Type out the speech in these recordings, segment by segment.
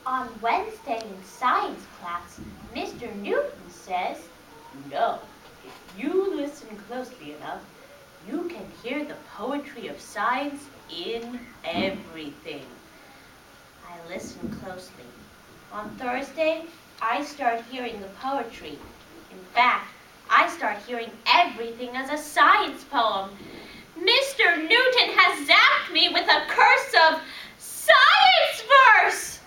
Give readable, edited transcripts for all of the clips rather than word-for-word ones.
On Wednesday in science class, Mr. Newton says, "No, if you listen closely enough, you can hear the poetry of science in everything." I listen closely. On Thursday, I start hearing the poetry. In fact, I start hearing everything as a science poem. Mr. Newton has zapped me with a curse of science verse!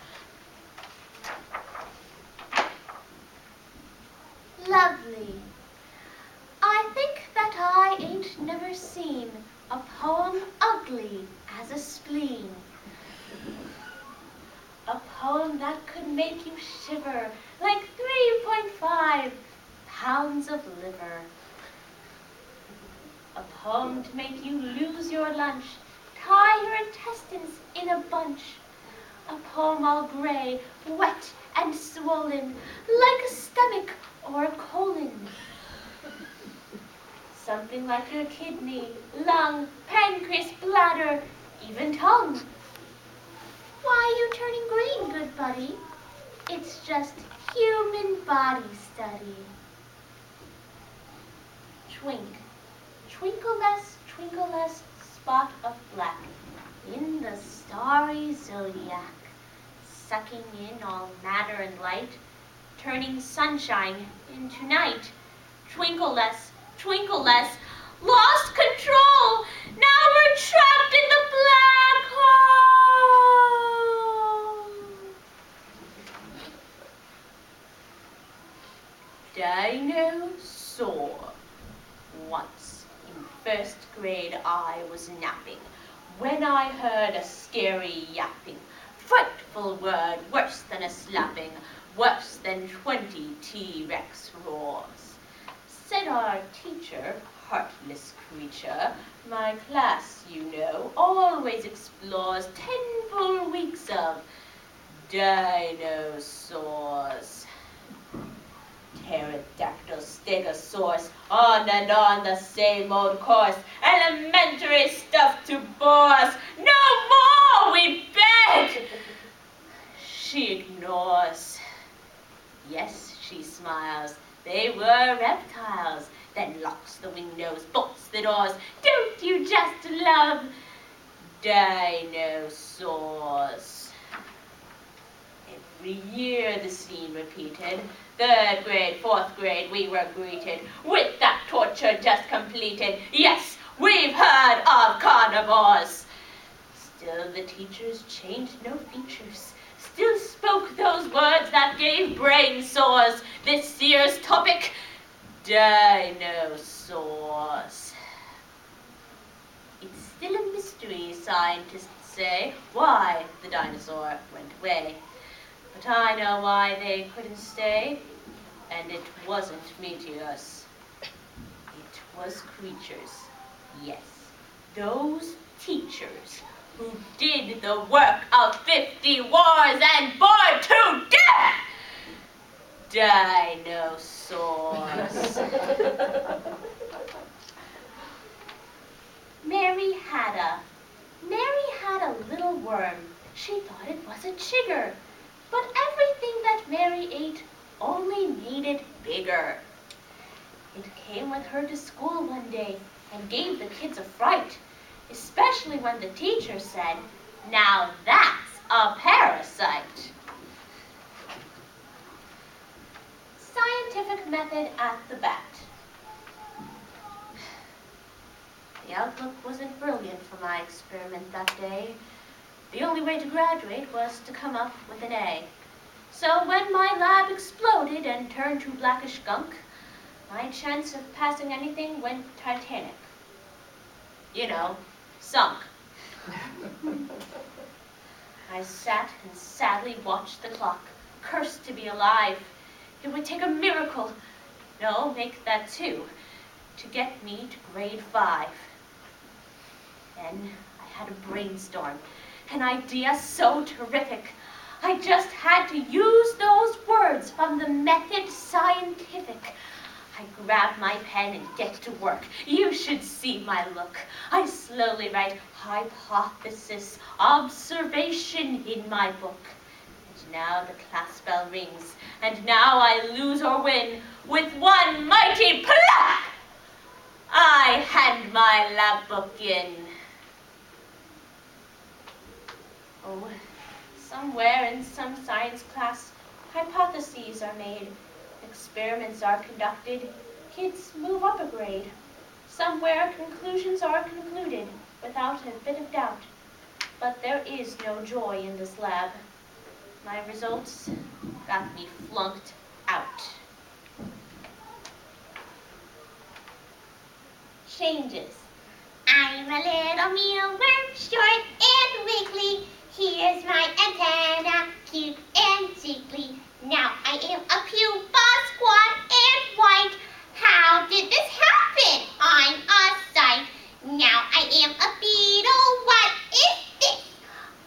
Lovely. I think that I ain't never seen a poem ugly as a spleen. A poem that could make you shiver like 3.5 pounds of liver. A poem to make you lose your lunch, tie your intestines in a bunch. A poem all gray, wet and swollen, like a stomach or a colon. Something like your kidney, lung, pancreas, bladder, even tongue. Why are you turning green, good buddy? It's just human body study. Twink, twinkle less spot of black in the starry zodiac, sucking in all matter and light, turning sunshine into night. Twinkle less, lost control. Now we're trapped in the black hole. Dinosaur. Once in first grade I was napping when I heard a scary yapping, frightful word, worse than a slapping, worse than 20 T-Rex roars. Said our teacher, heartless creature, my class, you know, always explores 10 full weeks of dinosaurs. Pterodactyl, stegosaurus, on and on the same old course, elementary stuff to bore us. No more, we beg! She ignores. Yes, she smiles. They were reptiles. Then locks the windows, bolts the doors. Don't you just love dinosaurs? Every year the scene repeated. 3rd grade, 4th grade, we were greeted with that torture just completed. Yes, we've heard of carnivores. Still the teachers changed no features. Still spoke those words that gave brain sores. This year's topic, dinosaurs. It's still a mystery, scientists say, why the dinosaur went away. But I know why they couldn't stay, and it wasn't meteors. It was creatures, yes, those teachers who did the work of 50 wars and bored to death! Dinosaurs. Mary had a little worm. She thought it was a chigger. But everything that Mary ate only made it bigger. It came with her to school one day and gave the kids a fright, especially when the teacher said, "Now that's a parasite." Scientific method at the bat. The outlook wasn't brilliant for my experiment that day. The only way to graduate was to come up with an A. So when my lab exploded and turned to blackish gunk, my chance of passing anything went Titanic. You know, sunk. I sat and sadly watched the clock, cursed to be alive. It would take a miracle, no, make that 2, to get me to grade 5. Then I had a brainstorm. An idea so terrific. I just had to use those words from the method scientific. I grab my pen and get to work. You should see my look. I slowly write hypothesis, observation in my book. And now the class bell rings, and now I lose or win with one mighty pluck. I hand my lab book in. Oh, somewhere in some science class, hypotheses are made, experiments are conducted, kids move up a grade. Somewhere conclusions are concluded without a bit of doubt. But there is no joy in this lab. My results got me flunked out. Changes. I'm a little mealworm, short and wiggly. Here's my antenna, cute and jiggly. Now I am a pupa, squat and white. How did this happen? I'm a sight. Now I am a beetle. What is this?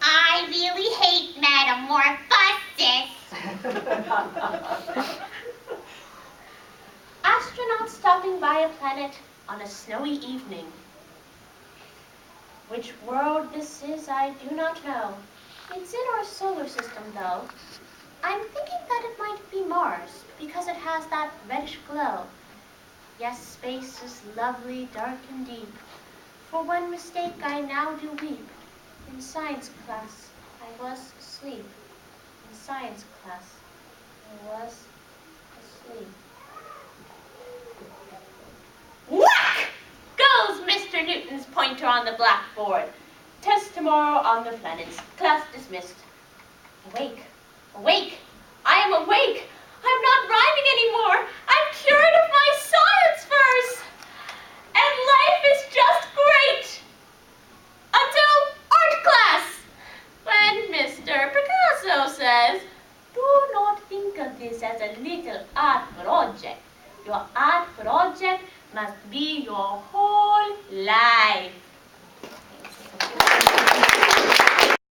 I really hate metamorphosis. Astronauts stopping by a planet on a snowy evening. Which world this is, I do not know. It's in our solar system, though. I'm thinking that it might be Mars, because it has that reddish glow. Yes, space is lovely, dark and deep. For one mistake I now do weep. In science class, I was asleep. In science class, I was asleep. Whack! Goes Mr. Newton's pointer on the blackboard. Test tomorrow on the planets. Class dismissed. Awake, awake, I am awake. I'm not rhyming anymore. I'm cured of my science verse. And life is just great. Until art class, when Mr. Picasso says, do not think of this as a little art project. Your art project must be your whole life.